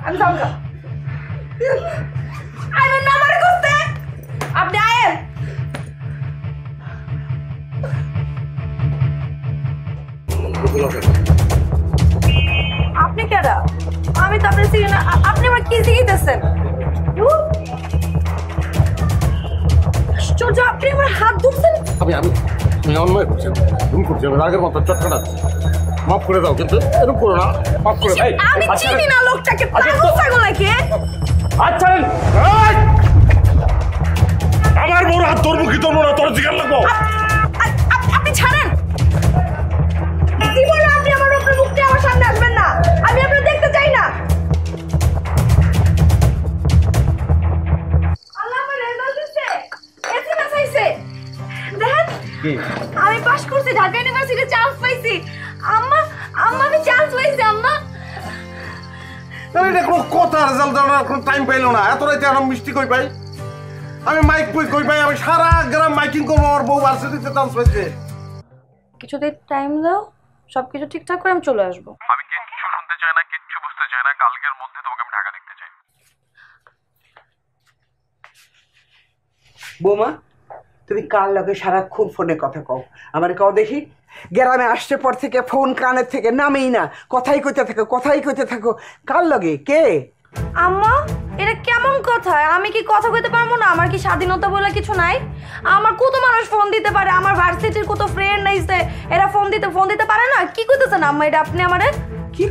আমি যাবো। আইবেন না আমারে করতে, আপনি আয়েন। আপনি কেডা? আমি তো আপনার চিনি না। আপনি আমার কি শিখাইতেছেন? আশ্চর্য, আপনি আমার হাত ধরছেন। আমি অন্যায় করছি, তুমি করছি, আমি রাগের মতো চটকাটা মাফ করে দাও, কিন্তু এরকম করো না, মাফ করে দাও। আমি চিনি না লোকটাকে, পাগল ছাগল নাকি? আচ্ছা আমার বড় হাত ধরবো কি ধরবো না তোর জিজ্ঞাসা লাগবো। আপনি ছাড়েন। জীবনে আপনি আমার উপরে মুখ দিয়ে আমার সামনে আসবেন না, আমি আপনার দেখতে চাই না। আল্লাহ আমার রেজাল্ট দিচ্ছে, এসএমএস আইছে দেখেন। আমি পাস করছি, ঢাকা ইউনিভার্সিটি চান্স পাইছি। আম্মা আমি চান্স পাইছি আম্মা। এটা কোনো কথা, রেজাল্ট দেওয়ার কোনো টাইম পাইলো না, এত রাইতে এখন মিষ্টি কই পাই, আমি মাইক কই পাই, আমি সারা গ্রাম মাইকিং করবো, আমার বউ ভার্সিটিতে চান্স পাইছে। কিছুদিন টাইম দাও, সবকিছু ঠিকঠাক করে আমি চলে আসবো। আমি কিচ্ছু শুনতে চাই না, কিচ্ছু বুঝতে চাই না, কালকের মধ্যে তোমাকে আমি ঢাকা দেখতে চাই। বৌমা, তুমি কার লগে সারাক্ষণ ফোনে কথা কও? আমার কও দেখি। গ্রামে আসছে পর থেকে ফোন কানের থেকে নামেই না, কথাই কইতে থাকো। কার লগে? কে? আম্মা, এটা কেমন কথা? আমি কি কথা কইতে পারবো না? আমার কি স্বাধীনতা বলে কিছু নাই? আমার কত মানুষ ফোন দিতে পারে, আমার ভার্সিটির কত ফ্রেন্ড আইছে, এরা ফোন দিতে পারে না? কি কইতেছেন আম্মা এটা আপনি আমারে? কি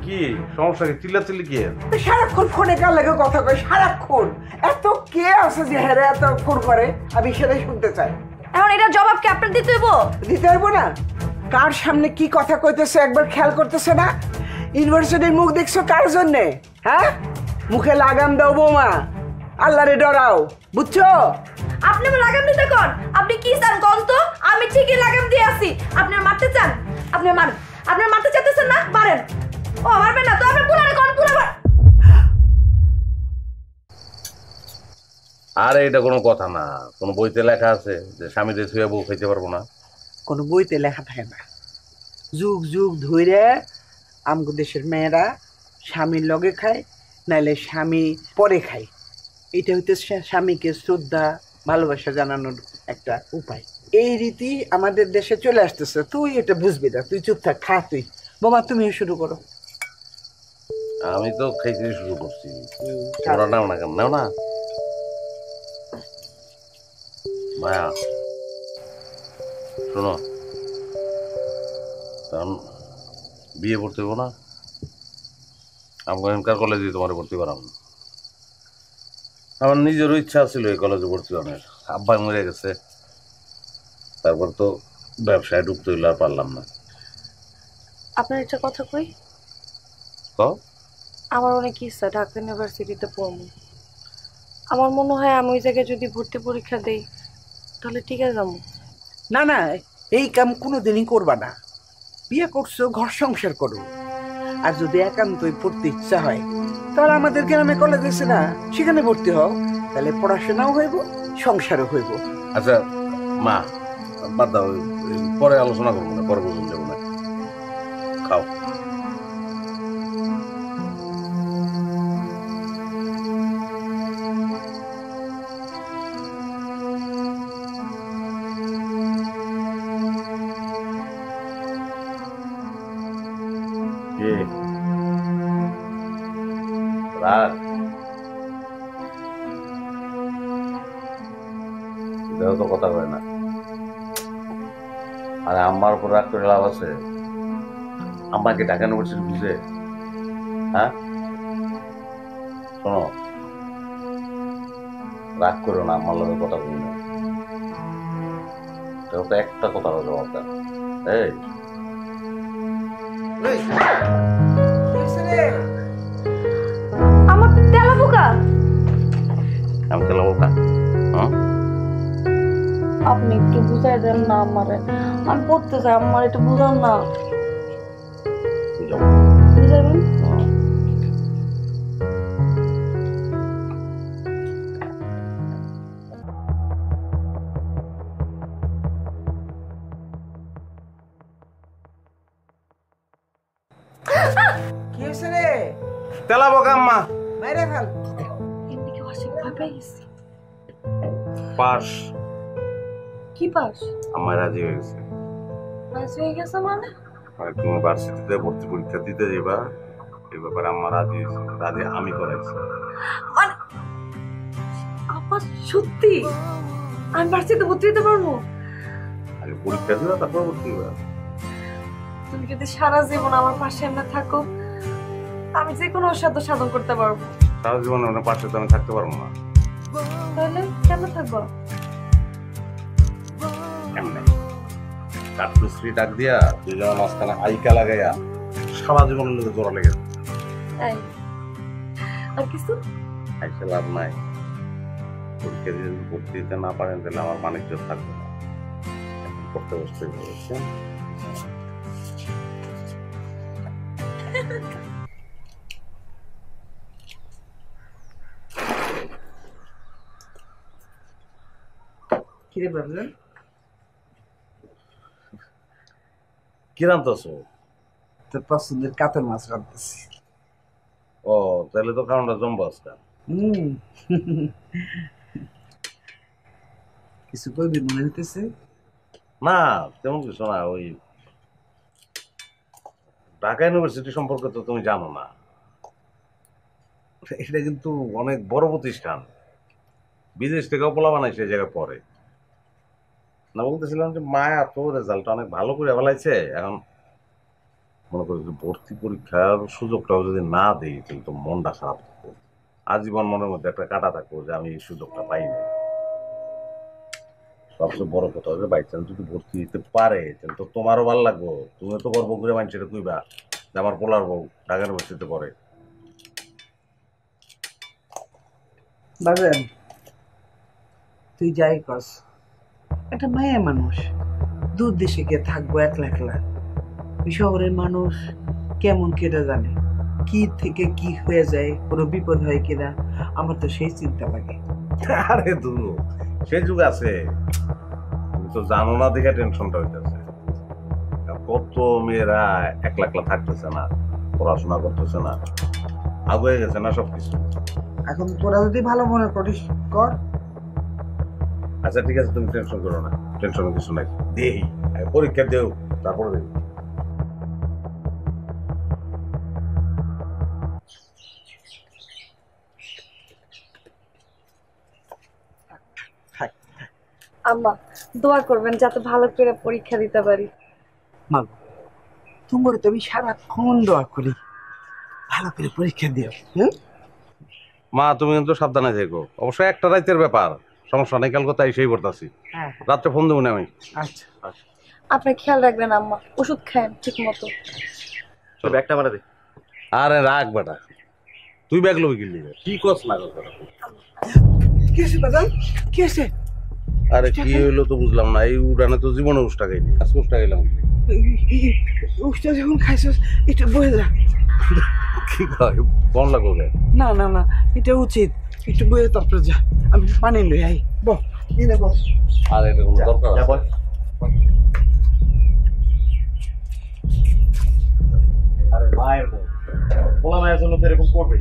কি সমস্যা, কি চিল্লাচিল্লি কি? সারাক্ষণ ফোনে কার লাগে কথা কয়? সারাক্ষণ এত কে আছে যে হেরে এত ফোন করে? আমি সেটাই শুনতে চাই। এখন এটার জবাব কি আপনার দিতে হইব? দিতে পারবো না? কার সামনে কি কথা কইতেছে একবার খেয়াল করতেছে না? ইউনিভার্সিটির মুখ দেখছো কার জন্যে? হ্যাঁ, মুখে লাগাম দাও বৌমা, আল্লাহরে ডরাও, বুঝছো? আপনি আমার লাগাম দিতে কোন? আপনি কি চান কোন তো? আমি ঠিকই লাগাম দিয়ে আসি। আপনি মারতে চান? আপনি মারেন। আপনি মারতে চাইতেছেন না? মারেন। ও মারবেন না তো আপনি পুলারে কোন পুলা। আরে এটা কোনো কথা না, কোনো বইতে লেখা আছে যে স্বামীদের ছুঁয়ে বউ খাইতে পারবো না? কোনো বইতে লেখা থাকে না। যুগ যুগ ধরে আমগো দেশের মেয়েরা স্বামীর লগে খায়, নাইলে স্বামী পরে খায়। এটা হইতে স্বামীকে শ্রদ্ধা ভালোবাসা জানানোর একটা উপায়। এই রীতি আমাদের দেশে চলে আসতেছে, তুই এটা বুঝবি না, তুই চুপ থাক, খা তুই। বোমা তুমি শুরু করো। আমি তো খাইতে শুরু করছি, তোমরা নাও না কেন? নাও না মায়া, শোনো, কারণ বিয়ে করতে হবো না, আমাকে এখানকার কলেজে তোমার ভর্তি করাম। আমার নিজেরও ইচ্ছা ছিল এই কলেজে ভর্তি হওয়ার, আব্বা মরে গেছে, তারপর তো ব্যবসায় ঢুকতে হইলে আর পারলাম না। আপনার একটা কথা কই, আমার অনেক ইচ্ছা ঢাকা ইউনিভার্সিটিতে পড়বো। আমার মনে হয় আমি ওই জায়গায় যদি ভর্তি পরীক্ষা দেই তাহলে ঠিক আছে যাবো। না না, এই কাম কোনোদিনই করবা না। বিয়ে করছো, ঘর সংসার করো। আর যদি একান্তই পড়তে ইচ্ছা হয় তাহলে আমাদের গ্রামে কলেজ আছে না, সেখানে ভর্তি হও, তাহলে পড়াশোনাও হইব, সংসারও হইব। আচ্ছা মা, বাদ দাও, পরে আলোচনা করবো না, পরে বুঝুন যাবো না, খাও। তো কথা হয় না, আরে আম্মার উপর রাগ করে লাভ আছে? আম্মাকে ঢাকা ইউনিভার্সিটি বুঝে? হ্যাঁ শোনো, রাগ করো না, আম্মার লোকের কথা বলি না, তো একটা কথা হলো জবাব দেন। এই আমার তেলা পোকা। আমি তেলা পোকা? আপনি একটু বুঝাই দেন না আমারে, আমি পড়তে চাই, আমার একটু বুঝান না। বুঝাবেন? কি হয়েছে রে? তেলাবো কাম্মা বাইরে ফেল। এমনি কেউ আসে ভয় পেয়ে গেছি। পাস কি পাস? আমার রাজি হয়ে গেছে। পাস হয়ে গেছে মানে? আর তুমি ভার্সিটিতে ভর্তি পরীক্ষা দিতে যাবা এই ব্যাপারে আমার রাজি হয়েছে। রাজি আমি করাইছি। মানে আপা সত্যি আমি ভার্সিটিতে ভর্তি হতে পারবো? আগে পরীক্ষা দিবা তারপর ভর্তি হবা। তুমি যদি সারা জীবন আমার পাশে এমনি থাকো আমি যে কোনো অসাধ্য সাধন করতে পারবো। সারা জীবনে ওনার পাশে তো আমি থাকতে পারবো না। তাহলে কেমন থাকবো? এমনি কাঠুশ্রী ডাক দিয়া দুজনের মাঝখানে আইকা লাগাইয়া সারা জীবনের লোকে জোড়া লেগে যাবে। এই, আর কিছু? আইসা লাভ নাই। পরীক্ষা দিয়ে যদি ভর্তি দিতে না পারেন তাহলে আমার বাণিজ্য থাকবে না। এখন পড়তে বসতে বলেছেন। কিরে ভাবলেন? কি রান্তাছো? তোর পছন্দের কাতল মাছ রাঁধতেছি। ও তাহলে তো কারণটা জমবো আজকে। কিছু করবি মনে হইতেছে? না তেমন কিছু না। ওই ঢাকা ইউনিভার্সিটি সম্পর্কে তো তুমি জানো না। এটা কিন্তু অনেক বড় প্রতিষ্ঠান। বিদেশ থেকেও পোলা বানাইছে এই জায়গায় পড়ে। না বলতেছিলাম যে মায়া তো রেজাল্ট অনেক ভালো করে ফেলাইছে। এখন মনে করি যে ভর্তি পরীক্ষার সুযোগটাও যদি না দিই তাহলে তো মনটা খারাপ থাকবো। আজীবন মনের মধ্যে একটা কাটা থাকবো যে আমি এই সুযোগটা পাইনি। সবচেয়ে বড় কথা হচ্ছে বাই চান্স যদি ভর্তি দিতে পারে তাহলে তো তোমারও ভালো লাগবো। তুমিও তো গর্ব করে মানুষের কইবা যে আমার পোলার বউ ঢাকা ইউনিভার্সিটিতে পড়ে। বাবেন তুই যাই কস, একটা মায়া মানুষ দূর দেশে গিয়ে থাকবো একলা একলা। ওই শহরের মানুষ কেমন কেটে জানে, কি থেকে কি হয়ে যায়, কোনো বিপদ হয় কিনা, আমার তো সেই চিন্তা লাগে। আরে দুরু সে যুগ আছে। তুমি তো জানো না দেখে টেনশনটা হইতেছে। কত মেয়েরা একলা একলা থাকতেছে না, পড়াশোনা করতেছে না, আগুয়ে গেছে না সবকিছু। এখন তোরা যদি ভালো মনে করিস কর। আচ্ছা ঠিক আছে তুমি টেনশন করো না, টেনশনের কিছু নাই। দেই আগে পরীক্ষা দেও তারপরে দেই। আম্মা দোয়া করবেন যাতে ভালো করে পরীক্ষা দিতে পারি। মাগো তোমার তো আমি সারাক্ষণ দোয়া করি ভালো করে পরীক্ষা দিও। মা তুমি কিন্তু সাবধানে থেকো। অবশ্যই একটা রাতের ব্যাপার, সমস্যা নেই। কাল কোথায় সেই করতেছি, হ্যাঁ রাত্রে ফোন দেবো না আমি। আচ্ছা আপনি খেয়াল রাখবেন আম্মা, ওষুধ খান ঠিক মতো। চলো একটা বাড়া দে। আরে রাখ বেটা, তুই ব্যাগ লবি কিনলি কি কস না কস? কি হয়েছে বাজান, কি হয়েছে? আরে কি হইলো তো বুঝলাম না। এই উড়ানে তো জীবনে উষ্টা খাইনি, আজকে উষ্টা খাইলাম। উষ্টা যখন খাইছিস একটু বয়ে যা। কি কয় কোন লাগলো? না না না এটা উচিত, একটু বয়ে তারপরে যা। আমি পানি লই আই। বল এনে বল। আর এটা কোনো দরকার আছে? আরে মায়ের মন পোলা মায়ের জন্য তো এরকম করবে।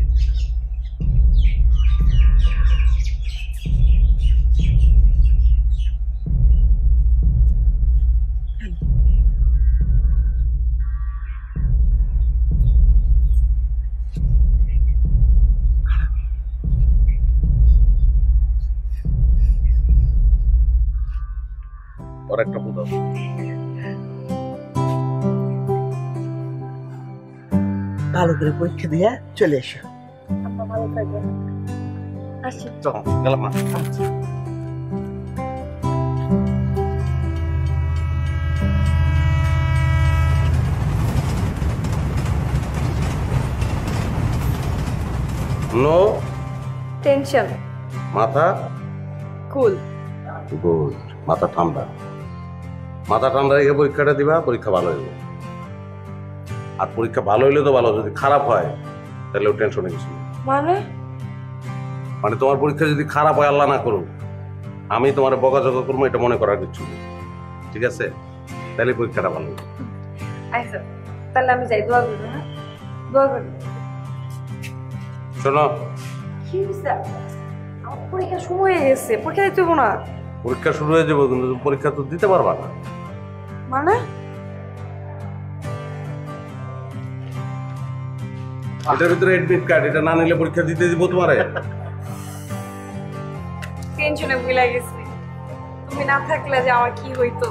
ওর একটা বুধ আছে। ভালো করে পরীক্ষা দিয়ে চলে এসো। আম্মা ভালো থাকবেন, আসি। চল গেলাম না। আচ্ছা নো টেনশন মাথা কুল। গুড, মাথা ঠান্ডা। মাথা ঠান্ডা রেখে পরীক্ষাটা দিবা, পরীক্ষা ভালো হইবে। আর পরীক্ষা ভালো হইলে তো ভালো, যদি খারাপ হয় তাহলেও টেনশনে কিছু নেই। মানে তোমার পরীক্ষা যদি খারাপ হয়, আল্লাহ না করুক, আমি তোমার বকাঝকা করবো এটা মনে করার কিছু নেই। ঠিক আছে? তাহলে পরীক্ষাটা ভালো হবে। আচ্ছা তাহলে আমি যাই, দোয়া করবো। হ্যাঁ দোয়া করবো। শোনো, কি হয়েছে? আমার পরীক্ষার সময় হয়ে গেছে, পরীক্ষা দিতে হবো না? পরীক্ষা শুরু হয়ে যাবে কিন্তু তুমি পরীক্ষা তো দিতে পারবা না। মানে এটার ভিতরে এডমিট কার্ড, এটা না নিলে পরীক্ষা দিতে দিব তোমারে। টেনশনে ভুলে গেছি, তুমি না থাকলে যে আমার কি হইতো।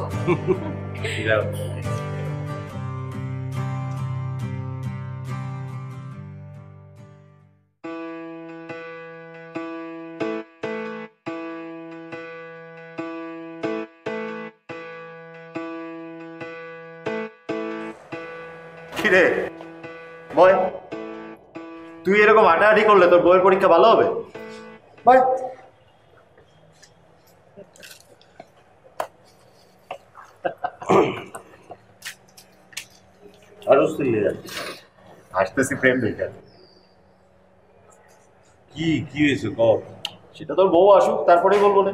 কিরে বয়, তুই এরকম হাঁটাহাঁটি করলে তোর বইয়ের পরীক্ষা ভালো হবে? বয়। আসতেছি প্রেম দেখা। কি কি হয়েছে কও? সেটা তোর বউ আসুক তারপরেই বলবো না।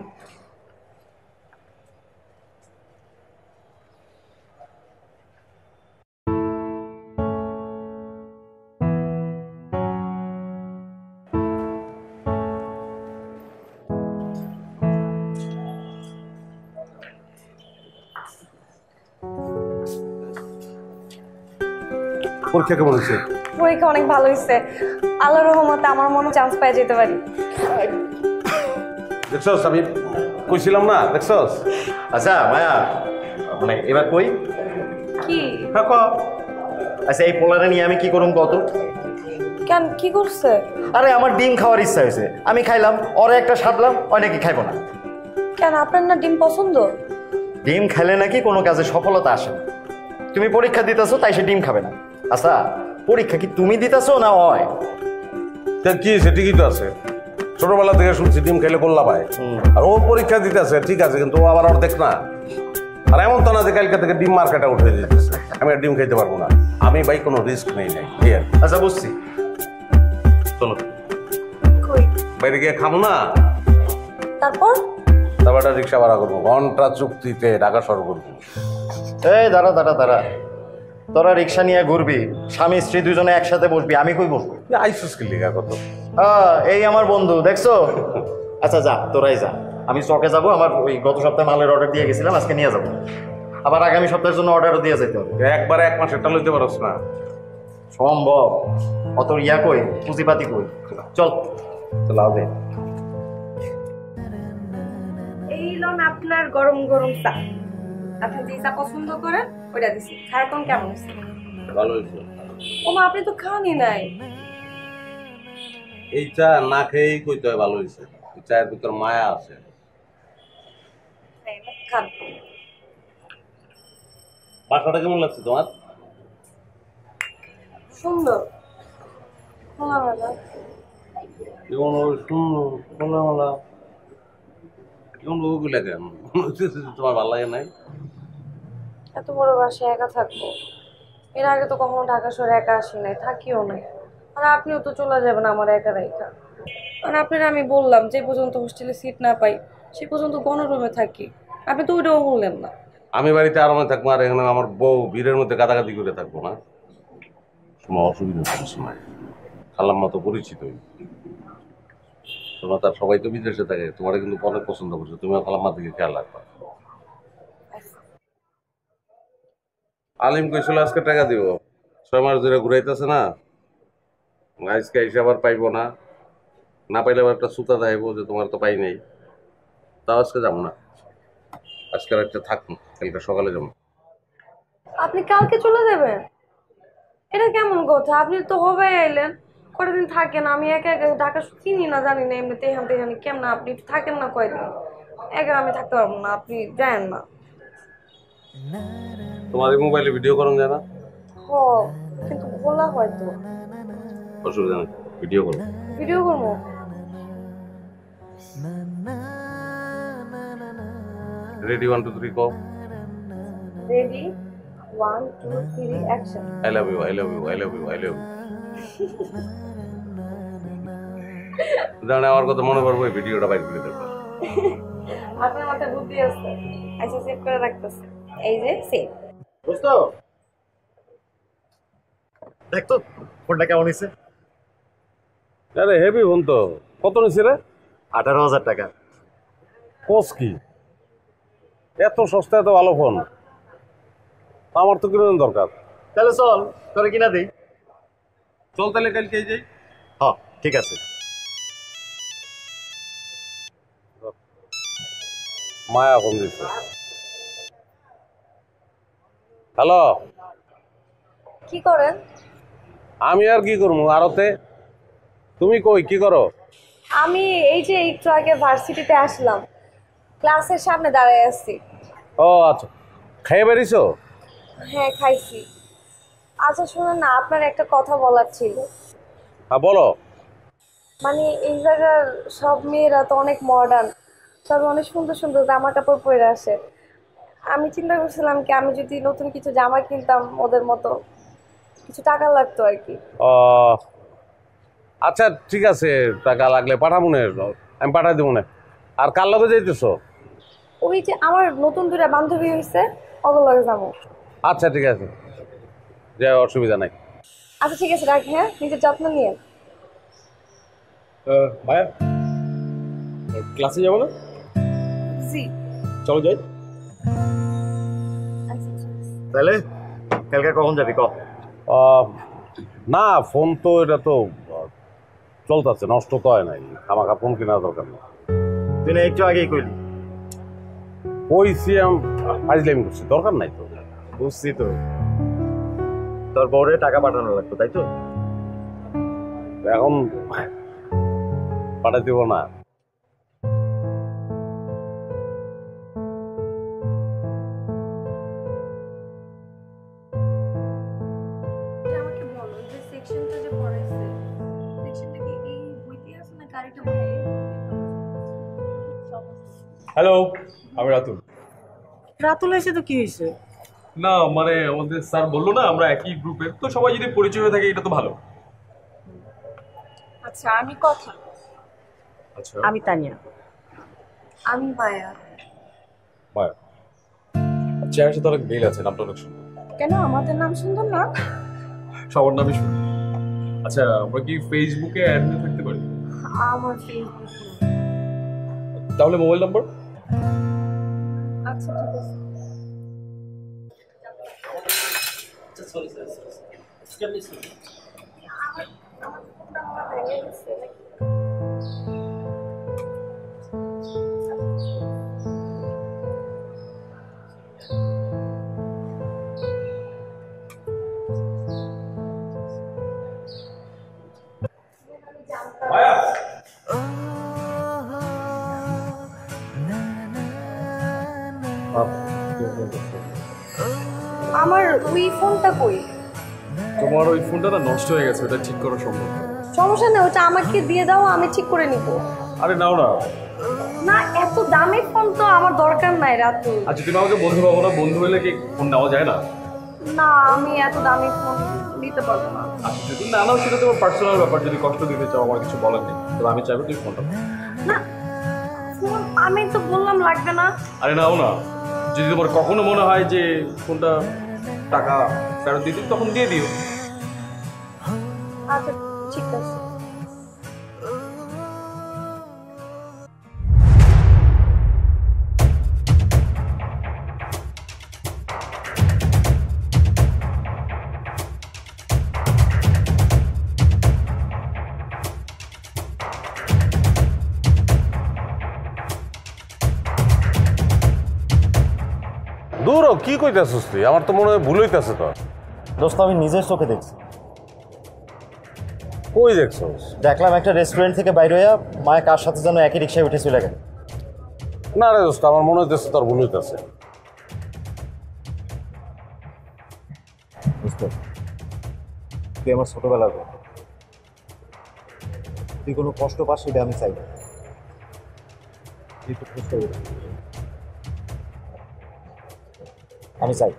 পরীক্ষা কেমন হয়েছে? পরীক্ষা অনেক ভালো হয়েছে, আল্লাহর রহমতে আমার মনে চান্স পেয়ে যেতে পারি। দেখছস আমি কইছিলাম না, দেখছস? আচ্ছা মায়া, মানে এবার কই? কি? হ্যাঁ ক। আচ্ছা এই পোলারে নিয়ে আমি কি করুম কত? কেন, কি করছে? আরে আমার ডিম খাওয়ার ইচ্ছা হয়েছে, আমি খাইলাম, ওরে একটা সাধলাম, ওই নাকি খাইবো না। কেন, আপনার না ডিম পছন্দ? ডিম খাইলে নাকি কোনো কাজে সফলতা আসে না। তুমি পরীক্ষা দিতেছো তাই সে ডিম খাবে না। আচ্ছা পরীক্ষা কি তুমি দিতেছো না হয়? কি হয়েছে? ঠিকই তো আছে, ছোটবেলা থেকে শুনছি ডিম খাইলে কল্লা পায়। আর ও পরীক্ষা দিতে আছে ঠিক আছে, কিন্তু ও আবার অর্ধেক না। আর এমন তো না যে কালকে থেকে ডিম মার্কেটে উঠে দিতেছে, আমি আর ডিম খাইতে পারবো না। আমি ভাই কোনো রিস্ক নেই নাই। আচ্ছা বুঝছি, চলো কই? বাইরে গিয়ে খাবো না, তারপর? তারপর একটা রিক্সা ভাড়া করবো, ঘন্টা চুক্তিতে ঢাকা শহর করবো। এই দাঁড়া দাঁড়া দাঁড়া, তোরা রিক্সা নিয়ে ঘুরবি, স্বামী স্ত্রী দুজনে একসাথে বসবি, আমি কই বসবো? আইসুস কি লিগা কত? এই আমার বন্ধু দেখছো। আচ্ছা যা, তোরাই যা, আমি চকে যাবো। আমার ওই গত সপ্তাহে মালের অর্ডার দিয়ে গেছিলাম, আজকে নিয়ে যাবো। আবার আগামী সপ্তাহের জন্য অর্ডারও দিয়ে যেতে হবে। একবারে এক মাসের টা লইতে পারস না? সম্ভব? অত ইয়া কই, পুঁজিপাতি কই? চল চলাবে। এই লোন আপনার গরম গরম চা, আপনি যে চা পছন্দ করেন ওইটা দিছি। খায় কোন কেমন হয়েছে? ভালো হয়েছে। ও মা, আপনি তো খাওয়ানি নাই। এই চা না খেয়েই কইতে হয় ভালো হয়েছে, এই চায়ের ভিতর মায়া আছে। খান। বাসাটা কেমন লাগছে তোমার? সুন্দর, খোলামেলা। কেমন সুন্দর খোলামেলা, কেমন ওগুলা কেন তোমার ভালো লাগে নাই? এত বড় বাসায় একা থাকবো, এর আগে তো কখনো ঢাকা শহরে একা আসি নাই, থাকিও নাই। আর আপনিও তো চলে যাবেন আমার একা রেখা। আর আপনারা আমি বললাম যে পর্যন্ত হোস্টেলে সিট না পাই সে পর্যন্ত গণরুমে থাকি, আপনি তো ওইটাও বললেন না। আমি বাড়িতে আরামে থাকবো আর এখানে আমার বউ ভিড়ের মধ্যে গাদাগাদি করে থাকবো না? তোমার অসুবিধা কিছু নাই, খালাম মতো পরিচিতই। তোমার তার সবাই তো বিদেশে থাকে, তোমার কিন্তু অনেক পছন্দ করছে, তুমিও খালাম্মার দিকে খেয়াল রাখবা। আলিম কইছিল আজকে টাকা দিব, 6 মাস ধরে ঘুরাইতেছে না, আজকে এসে আবার পাইবো না, না পাইলে আবার একটা সুতা দেখাইবো যে তোমার তো পাই নাই। তাও আজকে যাবো না, আজকে একটা থাকবো, কালকে সকালে যাবো। আপনি কালকে চলে যাবেন? এটা কেমন কথা? আপনি তো হবে এলেন, কয়দিন থাকেন। আমি একা একা ঢাকা চিনি না, জানি না এমনিতে এখান থেকে কেমন। আপনি থাকেন না কয়দিন, একা আমি থাকতে পারবো না, আপনি যান না। তোমার এই মোবাইলে ভিডিও করুন যায় না? হ, কিন্তু বলা হয়তো। অসুবিধা নেই, ভিডিও করো। ভিডিও করবো? রেডি 1 2 3 কো। Ready 1 2 3 action. I love you, I love you, I love you, I love you. জানে আমার কথা মনে পড়বে, ভিডিওটা বাইর করে দেবো। আপনার মাথায় বুদ্ধি আছে, আচ্ছা সেভ করে রাখতেছে। এই যে সেভ। বুঝতো? দেখ তো ফোনটা কেমন হয়েছে। আরে হেভি ফোন তো, কত নিছি রে? 18,000 টাকা। কোস কি এত সস্তা এত ভালো ফোন? আমার তো কিনে দরকার। তাহলে চল তোরে কিনা দিই। চল তাহলে কালকে যাই। হ্যাঁ ঠিক আছে। মায়া ফোন দিচ্ছে। হ্যালো, কি করেন? আমি আর কি করবো আরতে? তুমি কই কি করো? আমি এই যে একটু আগে ভার্সিটিতে আসলাম, ক্লাসের সামনে দাঁড়ায় আছি। ও আচ্ছা, খেয়ে বেরিয়েছো? হ্যাঁ খাইছি। আচ্ছা শুনুন না, আপনার একটা কথা বলার ছিল। হ্যাঁ বলো। মানে এই জায়গার সব মেয়েরা তো অনেক মডার্ন, সব অনেক সুন্দর সুন্দর জামা কাপড় পরে আসে। আমি চিন্তা করছিলাম কি আমি যদি নতুন কিছু জামা কিনতাম ওদের মতো, কিছু টাকা লাগতো আর কি। ও আচ্ছা ঠিক আছে, টাকা লাগলে পাঠাবো না, আমি পাঠাই দেবো না। আর কার লগে যাইতেছো? ওই যে আমার নতুন দুটা বান্ধবী হয়েছে, ওদের লগে যাবো। আচ্ছা ঠিক আছে, যাই, অসুবিধা নাই। আচ্ছা ঠিক আছে রাখি, হ্যাঁ নিজের যত্ন নিয়ে। মায়া, ক্লাসে যাবো না? জি। চলো যাই। তাহলে কালকে কখন যাবি ক? না ফোন তো এটা তো চলতেছে, নষ্ট তো হয় নাই, আমাকে ফোন কেনা দরকার নেই। তুই না একটু আগেই কইলি। কইছি আমি ফাইজলামি করছি, দরকার নাই তো। বুঝছি তো, তোর বউরে টাকা পাঠানো লাগতো তাই তো? এখন পাঠাই দিব না। আমাকে বলো যে সেকশনটা যে পড়াইছে, সেকশনটা কি এই বইতে আছে না আরেকটা বই? হ্যালো, আমি রাতুল। রাতুল এসে তো কি হয়েছে? না মানে আমাদের স্যার বললো না আমরা একই গ্রুপের, তো সবাই যদি পরিচয় হয়ে থাকে এটা তো ভালো। আচ্ছা আমি কথা। আচ্ছা আমি তানিয়া। আমি মায়া। মায়া, চেহারা সাথে অনেক মিল আছে, নামটা অনেক সুন্দর। কেন আমাদের নাম সুন্দর না? সবার নামই সুন্দর। আচ্ছা আমরা কি ফেসবুকে অ্যাড হয়ে থাকতে পারি? আমার ফেসবুক। তাহলে মোবাইল নাম্বার? আচ্ছা ঠিক আছে। মায়া, আমার ওই ফোনটা কই? তোমার ওই ফোনটা না নষ্ট হয়ে গেছে, ওটা ঠিক করা সম্ভব না। সমস্যা নেই, ওটা আমাকে দিয়ে দাও, আমি ঠিক করে নিব। আরে নাও না। না এত দামি ফোন তো আমার দরকার নাই রাতুল। আচ্ছা তুমি আমাকে বন্ধু পাবো না, বন্ধু হলে কি ফোন নেওয়া যায় না? না আমি এত দামি ফোন নিতে পারবো না। আচ্ছা যদি না নাও সেটা তোমার পার্সোনাল ব্যাপার, যদি কষ্ট দিতে চাও আমার কিছু বলার নেই, তবে আমি চাইবো তুমি ফোনটা। না ফোন আমি তো বললাম লাগবে না। আরে নাও না, যদি তোমার কখনো মনে হয় যে ফোনটা টাকা ফেরত দিয়ে দিই তখন দিয়ে দিও। আচ্ছা ঠিক আছে। দূর হ, কি কইতাছিস তুই? আমার তো মনে হয় ভুল হইতাছে তো। দোস্ত আমি নিজের চোখে দেখছি। কই দেখছস? দেখলাম একটা রেস্টুরেন্ট থেকে বাইরে হইয়া মায়া কার সাথে যেন একই রিক্সায় উঠে চলে গেল। না রে দোস্ত, আমার মনে হইতেছে তোর ভুল হইতাছে। বুঝতে তুই আমার ছোটবেলার বন্ধু। তুই কোনো কষ্ট পাস সেটা আমি চাই না। তুই তো খুশি হবি। আমি চাই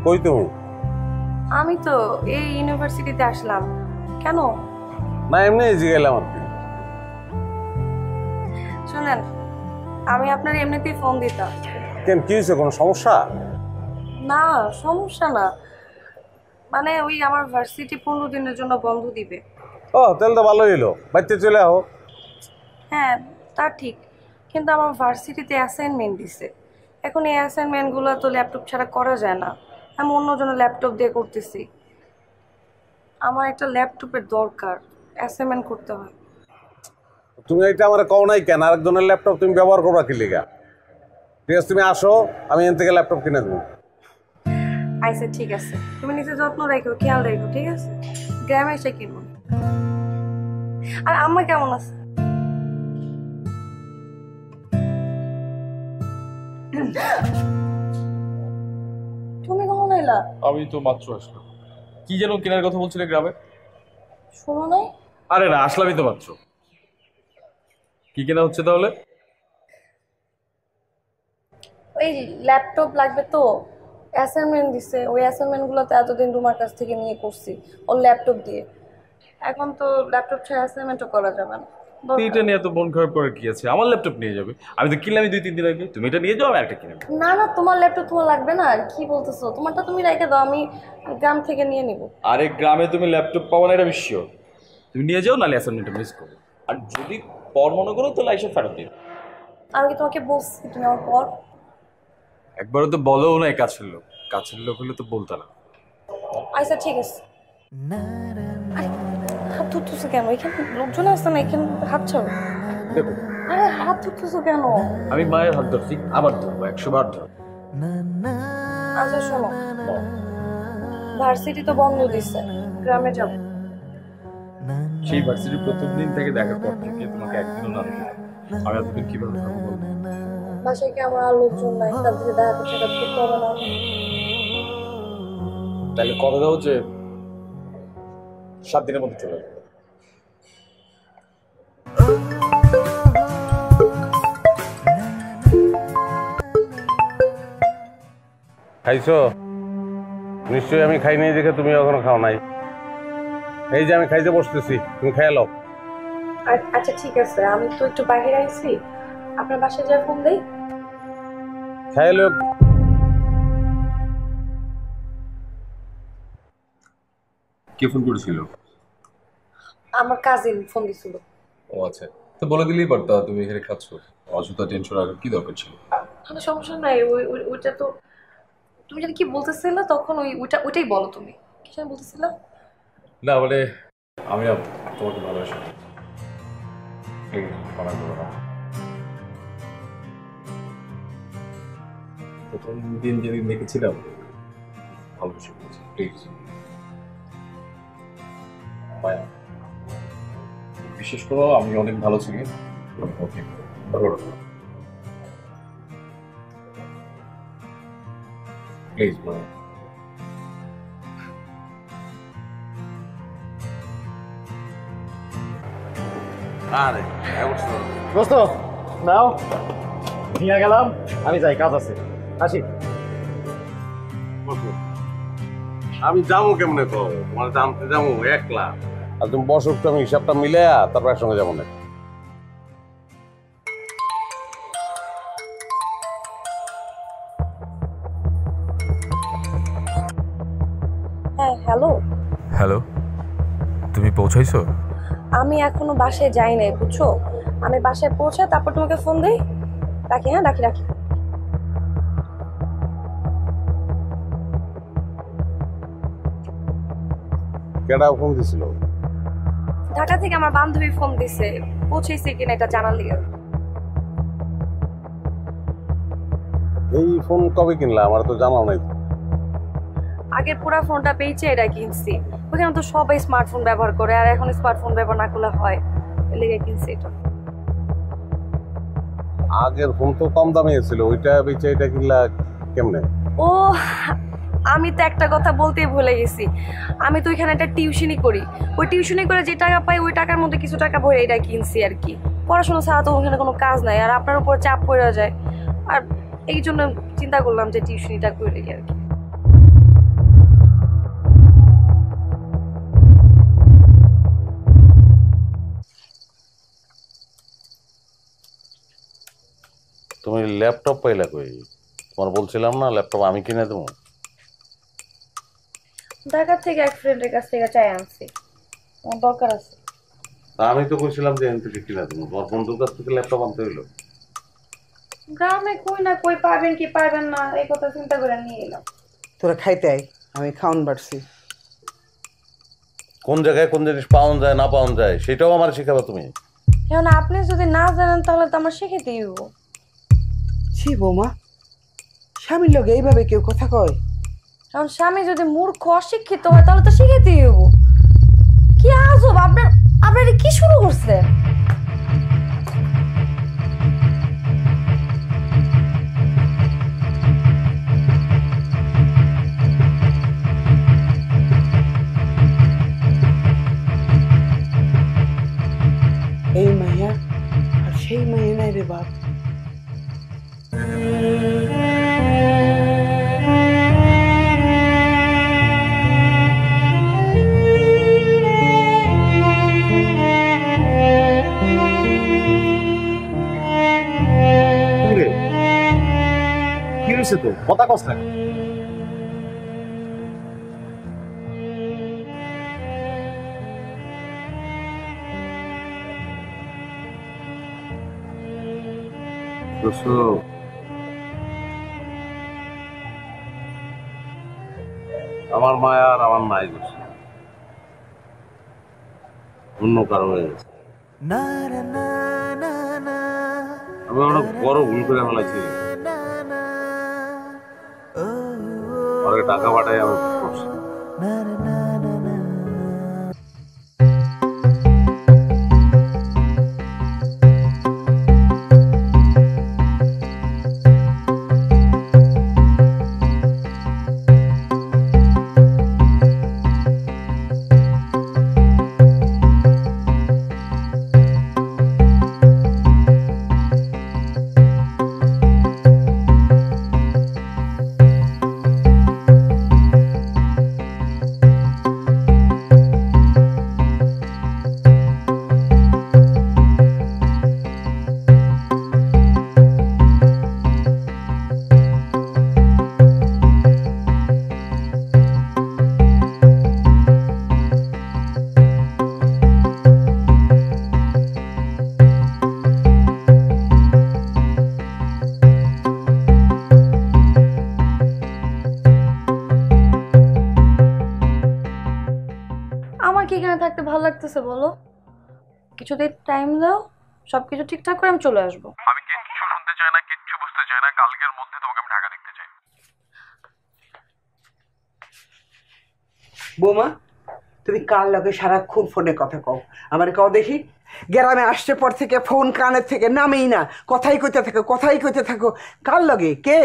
কই তুমি? আমি তো এই ইউনিভার্সিটিতে আসলাম। কেন? না এমনি জিগাইলাম আর কি। শোনেন, আমি আপনার এমনিতেই ফোন দিতাম। কেন, কি হয়েছে, কোনো সমস্যা? না, সমস্যা না, মানে ওই আমার ভার্সিটি 15 দিনের জন্য বন্ধ দিবে। ও তাহলে তো ভালোই হলো, বাড়িতে চলে আও। হ্যাঁ তা ঠিক, কিন্তু আমার ভার্সিটিতে অ্যাসাইনমেন্ট দিছে। এখন এই অ্যাসাইনমেন্টগুলো তো ল্যাপটপ ছাড়া করা যায় না। আমি অন্যজনের ল্যাপটপ দিয়ে করতেছি। আমার একটা ল্যাপটপের দরকার, অ্যাসাইনমেন্ট করতে হয়। তুমি এটা আমার কও নাই কেন? আরেকজনের ল্যাপটপ তুমি ব্যবহার করবা কি লিগা? ঠিক আছে, তুমি আসো, আমি এখান থেকে ল্যাপটপ কিনে দেবো। আচ্ছা ঠিক আছে, তুমি নিজের যত্ন রাখো, খেয়াল রাখো, ঠিক আছে? গ্রামে এসে কিনবো। আর আম্মা কেমন আছে? তুমি কখন এলা? আমি তো মাত্র আসলাম। কি যেন কেনার কথা বলছিলে গ্রামে? শোনো নাই? আরে না, আসলামই তো মাত্র। কি কেনা হচ্ছে তাহলে? ওই ল্যাপটপ লাগবে তো, অ্যাসাইনমেন্ট দিছে। ওই অ্যাসাইনমেন্টগুলো তো এতদিন তোমার কাছ থেকে নিয়ে করছি ওর ল্যাপটপ দিয়ে। এখন তো ল্যাপটপ ছাড়া অ্যাসাইনমেন্টও করা যাবে না। এটা নিয়ে এত মন খারাপ করার কি আছে? আমার ল্যাপটপ নিয়ে যাবে, আমি তো কিনলামই 2-3 দিন আগে। তুমি এটা নিয়ে যাও, আমি একটা কিনে নেবো। না না, তোমার ল্যাপটপ তোমার লাগবে না। আর কি বলতেছো? তোমারটা তুমি রেখে দাও, আমি গ্রাম থেকে নিয়ে নিব। আরে গ্রামে তুমি ল্যাপটপ পাবো না, এটা আমি শিওর। তুমি নিয়ে যাও, নাহলে অ্যাসাইনমেন্টটা মিস করো। আর যদি পর মনে করো তাহলে এসে ফেরত দিও। আমি কি তোমাকে বলছি তুমি আমার পর? একবারও তো বলোও না, কাছের লোক। কাছের লোক হলে তো বলতে না। আচ্ছা ঠিক আছে। আরে, হাত ধরতেছো কেন? এখানে লোকজন আসছে না, এখানে হাত ছাড়ো। আরে হাত ধরতেছো কেন? আমি মায়ের হাত ধরছি, আবার ধরবো, 100 বার ধরবো। আচ্ছা শোনো, ভার্সিটি তো বন্ধ দিচ্ছে, গ্রামে যাব। সেই ভার্সিটির প্রথম দিন থেকে দেখার পর থেকে তোমাকে একদিনও না দেখি। আমি এতদিন কিভাবে থাকবো বলবো? বাসায় কি আমার আর লোকজন নাই? তার থেকে দেখা করতে করতে হবে না? তাহলে কথা দাও যে 7 দিনের মধ্যে চলে যাবে। খাইছো? নিশ্চয়ই আমি খাই নাই দেখে তুমি এখনো খাও নাই। এই যে আমি খাইতে বসতেছি, তুমি খাই লো। আচ্ছা ঠিক আছে, আমি তো একটু বাইরে আইছি, আপনার বাসায় যা ফোন দেই। খাই লো। কে ফোন করেছিল? আমার কাজিন ফোন দিছিল। ও আচ্ছা, তো বলে দিলেই পারতা তুমি এখানে খাচ্ছ। অযথা টেনশন রাখার কি দরকার ছিল? কোনো সমস্যা নাই, ওইটা তো তুমি যদি কি বলতেছিলে তখন ওইটাই বলো। তুমি কি যেন বলতেছিলা? না মানে আমি না তোমাকে ভালোবাসি। এই মানা করো না। প্রথম দিন যেদিন দেখেছিলাম ভালোবেসে বলছি, প্লিজ মায়া, বিশেষ করো আমি অনেক ভালো ছিলি। ওকে প্লিজ মায়া। আরে দোস্ত নাও, নিয়ে গেলাম। আমি যাই, কাজ আছে, আসি। আমি যাবো কেমনে? তো তোমার জানতে যাবো একলা, আর তুমি বসো একটু, আমি হিসাবটা মিলে তারপর একসঙ্গে যাবো না। হ্যাঁ হ্যালো। হ্যালো, তুমি পৌঁছাইছো? আমি এখনো বাসায় যাই নাই, বুঝছো? আমি বাসায় পৌঁছে তারপর তোমাকে ফোন দেই। রাখি, হ্যাঁ রাখি রাখি। কেডা ফোন দিছিল? ঢাকা থেকে আমার বান্ধবী ফোন দিছে, পৌঁছেছে কিনা এটা জানার লিগে। এই ফোন কবে কিনলা? আমার তো জানাও নাই। আগের পুরা ফোনটা পেয়েছে, এটা কিনছি। ওখানে তো সবাই স্মার্টফোন ব্যবহার করে, আর এখন স্মার্টফোন ব্যবহার না করলে হয়, এর লিগে কিনছি এটা। আগের ফোন তো কম দামে ছিল, ওইটা বেচে এটা কিনলা কেমনে? ও, আমি তো একটা কথা বলতেই ভুলে গেছি। আমি তো ওইখানে একটা টিউশনি করি। ওই টিউশনি করে যে টাকা পাই, ওই টাকার মধ্যে কিছু টাকা ভরে এটা কিনছি আর কি। পড়াশোনা ছাড়া তো ওখানে কোনো কাজ নাই, আর আপনার উপর চাপ পড়ে যায়। আর এই জন্য চিন্তা করলাম যে টিউশনিটা করে আর কি। তুমি ল্যাপটপ পাইলা কই? তোমার বলছিলাম না ল্যাপটপ আমি কিনে দেবো। ঢাকা থেকে এক ফ্রেন্ডের কাছ থেকে চাই আনছি, আমার দরকার আছে। তা আমি তো কইছিলাম যে এখান থেকে কিনে দেবো, তোমার বন্ধুর কাছ থেকে ল্যাপটপ আনতে হইলো। গ্রামে কই না কই পাবেন কি পাবেন না এই কথা চিন্তা করে নিয়ে এলাম। তোরা খাইতে আয়, আমি খাওন বাড়ছি। কোন জায়গায় কোন জিনিস পাওয়া যায় না পাওয়া যায় সেটাও আমার শেখাবে তুমি। এখন আপনি যদি না জানেন তাহলে তো আমার শিখেতেই হইব। ছি বৌমা, স্বামীর লগে এইভাবে কেউ কথা কয়? কারণ স্বামী যদি মূর্খ অশিক্ষিত হয় তাহলে তো শিখেতেই হইব। কি আজব, আপনার কি শুরু করছেন? এই মাইয়া আর সেই মাইয়া নাই রে বাপ। কি হয়েছে তো কথা কস না? আমার মায়া আর আমার নাই গেছে, অন্য কারো হয়ে গেছে। আমি অনেক বড় ভুল করে ফেলাইছি, অনেক টাকা পাঠাই আমি করছি। আমার কি এখানে থাকতে ভালো লাগতেছে বলো? কিছুদিন টাইম দাও, সবকিছু ঠিকঠাক করে আমি চলে আসবো। আমি কিচ্ছু শুনতে চাই না, কিচ্ছু বুঝতে চাই না, কালকের মধ্যে তোমাকে আমি ঢাকা দেখতে চাই। বৌমা, তুমি কার লগে সারাক্ষণ ফোনে কথা কও? আমার কও দেখি। গ্রামে আসছে পর থেকে ফোন কানের থেকে নামেই না, কথাই কইতে থাকো। কার লগে? কে?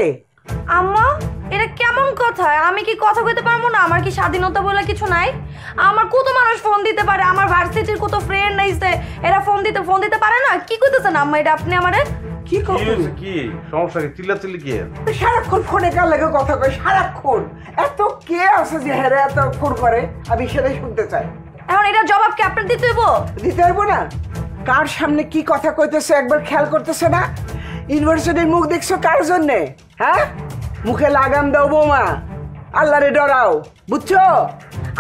আম্মা, এটা কেমন কথা? আমি কি কথা কইতে পারবো না? আমার কি স্বাধীনতা বলে কিছু নাই? আমার কত মানুষ ফোন দিতে পারে, আমার ভার্সিটির কত ফ্রেন্ড আইছে, এরা ফোন দিতে পারে না? কি কইতেছেন আম্মা এটা আপনি আমারে? কি কি কও? হয়েছে? কি সমস্যা? কি চিল্লাচিল্লি কি? সারাক্ষণ ফোনে কার লাগে কথা কয়? সারাক্ষণ এত কে আছে যে হেরে এত ফোন করে? আমি সেটাই শুনতে চাই। এখন এটা জবাব কি আপনার দিতে হইব? দিতে পারবো না? কার সামনে কি কথা কইতেছে একবার খেয়াল করতেছে না? ইউনিভার্সিটির মুখ দেখছো কার জন্যে? হ্যাঁ, মুখে লাগাম দাও বৌমা, আল্লাহরে ডরাও, বুঝছো?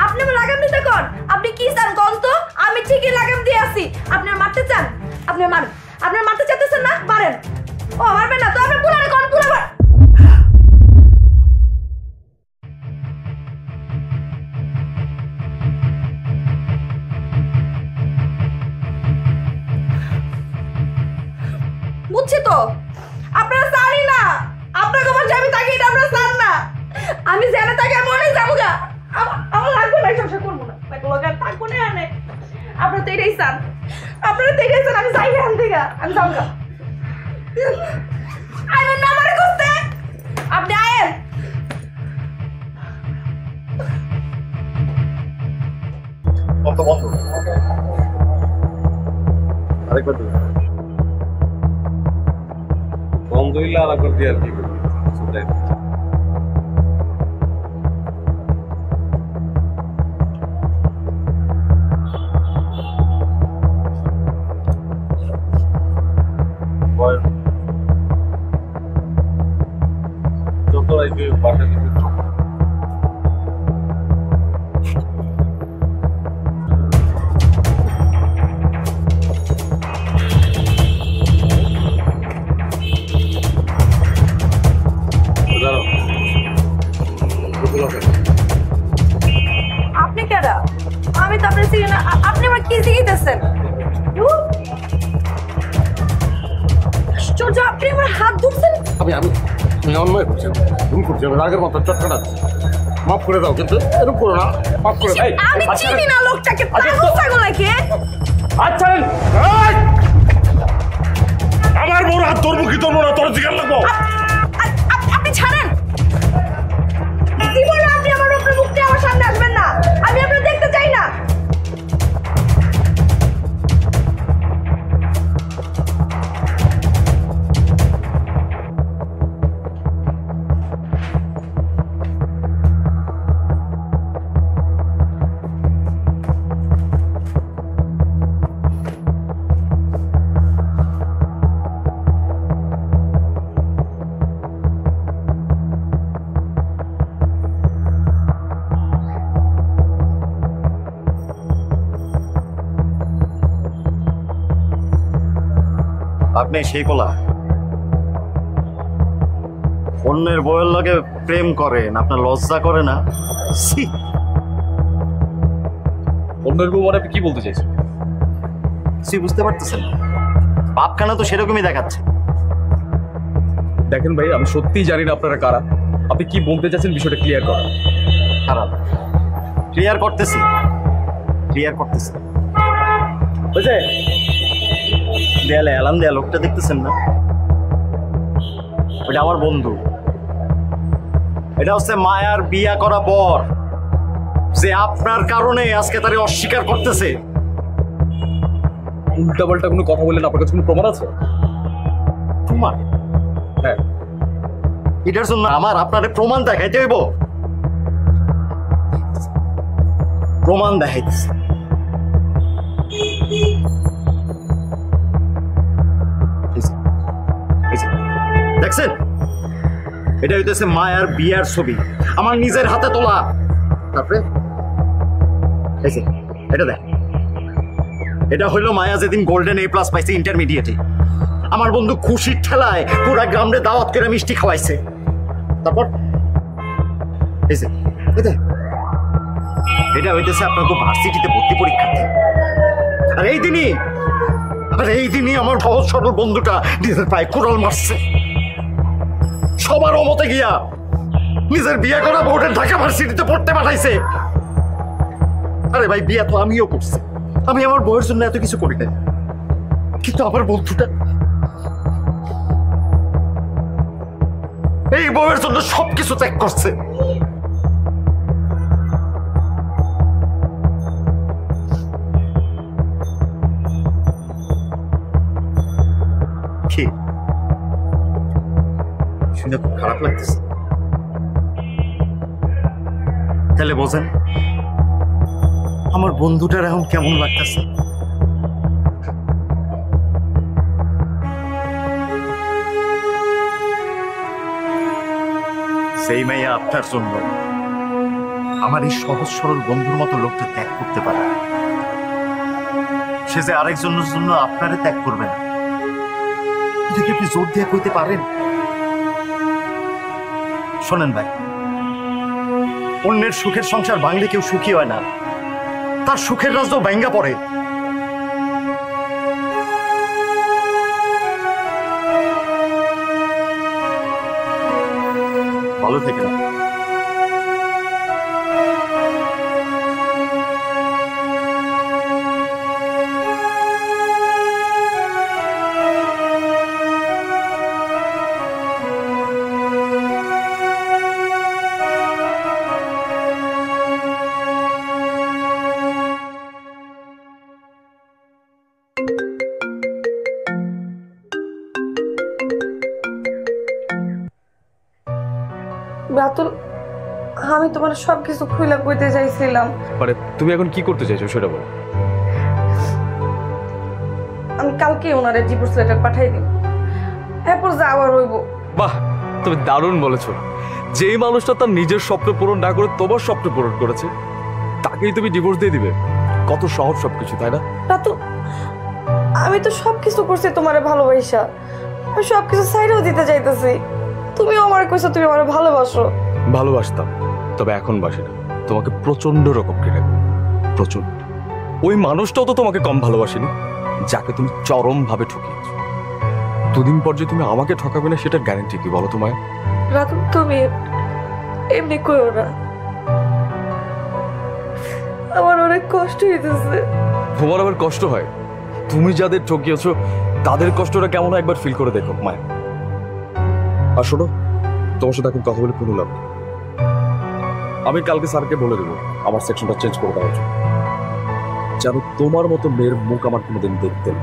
আপনি আমার লাগাম দিতে কোন? আপনি কি চান কোন তো? আমি ঠিকই লাগাম দিয়ে আসি। আপনি মারতে চান? আপনি মারেন। আপনি মারতে চাইতেছেন না? মারেন। ও মারবেন না তো আপনি পুলারে কোন পুলা। বুঝছি তো, আপনারা জানি না আপনার কোমর আমি তাকে এটা আপনারা জান না। আমি জানা তাকে মনে যাবো গা, আমার লাগবে না, সংসার করবো না, লোকের থাকবো না। আনে আপনারা তো এটাই চান, আপনারা তো এটাই চান আমি যাই এখান থেকে, আমি যাবো গা। আইবেন না আমার করতে, আপনি আয়েন। কত বন্ধ আরেকবার দিন। বন্ধ হইলে আর একবার দিয়ে আর কি করবি? সেটাই। তোরাইতে বাসা থেকে আপনি কেডা? আমি তো আপনার চিনি না। আপনি আমার কি শিখাইতেছেন? আশ্চর্য, আপনি আমার হাত ধরছেন। আমি আমি আমি অন্যায় করছি, ভুল করছি, আমি রাগের মতো চটকাটা মাফ করে দাও, কিন্তু এরকম করো না, মাফ করে দাও। আমি চিনি না লোকটাকে, পাগল ছাগল নাকি? আচ্ছা আমার বড় হাত ধরবো কি ধরবো না, তোর জিজ্ঞাসা লাগবো। আপনি ছাড়েন। জীবনে আপনি আমার উপরে মুখটি আমার সামনে আসবেন না, আমি আপনার দেখতে চাই না। আপনি সেই কোলা অন্যের বউয়ের লগে প্রেম করেন, আপনার লজ্জা করে না? ছি! অন্যের বউ মানে আপনি কি বলতে চাইছেন? বুঝতে পারতেছেন না? বাপখানা তো সেরকমই দেখাচ্ছে। দেখেন ভাই, আমি সত্যিই জানি না আপনারা কারা। আপনি কি বলতে চাচ্ছেন বিষয়টা ক্লিয়ার করা। খারাপ ক্লিয়ার করতেছি, বুঝছে? দেয়ালে এলান দেয়া লোকটা দেখতেছেন না? ওটা আমার বন্ধু। এটা হচ্ছে মায়ার বিয়া করা বর, যে আপনার কারণে আজকে তারে অস্বীকার করতেছে। উল্টাপাল্টা কোনো কথা বললেন, আপনার কাছে কোনো প্রমাণ আছে? প্রমাণ? হ্যাঁ। এটার জন্য আমার আপনারে প্রমাণ দেখাইতে হইব? প্রমাণ দেখাইতেছে। দেখছেন, এটা হইতেছে মায়ার বিয়ার ছবি, আমার নিজের হাতে তোলা। তারপরে এটা দেখ, এটা হইলো মায়া যেদিন গোল্ডেন A+ পাইছে ইন্টারমিডিয়েটে। আমার বন্ধু খুশির ঠেলায় পুরা গ্রামে দাওয়াত করে মিষ্টি খাওয়াইছে। তারপর এটা হইতেছে আপনার তো ভার্সিটিতে ভর্তি পরীক্ষার্থী। আর এই দিনই আমার সহজ সরল বন্ধুটা নিজের পায়ে কুড়াল মারছে। সবার অমতে গিয়া নিজের বিয়ে করা বোর্ডের ঢাকা ভার্সিটিতে পড়তে পাঠাইছে। আরে ভাই, বিয়া তো আমিও করছি, আমি আমার বউয়ের জন্য এত কিছু করি নাই, কিন্তু আমার বন্ধুটা এই বউয়ের জন্য সবকিছু ত্যাগ করছে। কি শুনে খুব খারাপ লাগতেছে? তাহলে বোঝেন আমার বন্ধুটার এখন কেমন লাগতেছে। সেই মেয়ে আপনার জন্য আমার এই সহজ সরল বন্ধুর মতো লোকটা ত্যাগ করতে পারে, সে যে আরেকজনের জন্য আপনারে ত্যাগ করবে না, এটা কি আপনি জোর দিয়ে কইতে পারেন? শোনেন ভাই, অন্যের সুখের সংসার ভাঙলে কেউ সুখী হয় না, তার সুখের রাজ্য ভাঙ্গা পড়ে। ভালো থেকে না। রাতুল, আমি তোমার সবকিছু খুইলা কইতে চাইছিলাম। মানে তুমি এখন কি করতে চাইছো সেটা বলো। আমি কালকে ওনারে ডিভোর্স লেটার পাঠাই দিব, এরপর যাওয়ার হইব। বাহ, তো তুমি দারুণ বলেছো। যেই মানুষটা তার নিজের স্বপ্ন পূরণ না করে তোমার স্বপ্ন পূরণ করেছে তাকেই তুমি ডিভোর্স দিয়ে দিবে? কত সহজ সবকিছু, তাই না? রাতু, আমি তো সবকিছু করছি তোমারে ভালোবাসা, আমি সবকিছু সাইডেও দিতে চাইতেছি। তুমিও আমার কইছো তুমি আমার ভালোবাসো। ভালোবাসতাম, তবে এখন বাসি না। তোমাকে প্রচন্ড রকম ঘৃণা করি, প্রচন্ড। ওই মানুষটাও তো তোমাকে কম ভালোবাসেনি যাকে তুমি চরম ভাবে ঠকিয়েছো। দুদিন পর যে তুমি আমাকে ঠকাবে না সেটার গ্যারান্টি কি বলো তোমায়? রাতু, তুমি এমনি কইও না, আমার অনেক কষ্ট হইতেছে। তোমার আবার কষ্ট হয়? তুমি যাদের ঠকিয়েছো তাদের কষ্টটা কেমন হয় একবার ফিল করে দেখো মায়া। আর শোনো, তোমার সাথে এখন কথা বলে কোনো লাভ নেই। আমি কালকে স্যারকে বলে দেবো আমার সেকশনটা চেঞ্জ করে দেওয়ার জন্য, যেন তোমার মতো মেয়ের মুখ আমার কোনোদিন দেখতে না।